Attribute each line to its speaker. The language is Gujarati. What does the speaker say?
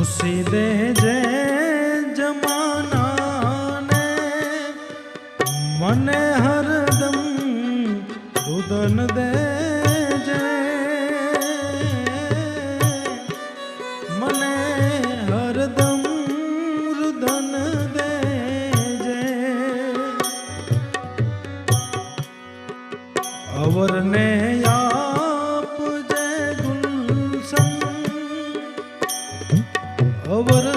Speaker 1: ખુશી દે જે જમાનાને મને હરદમ રુદન દે જે મને હરદમ રુદન દે જે અવરને આપજે ગુલશન અવર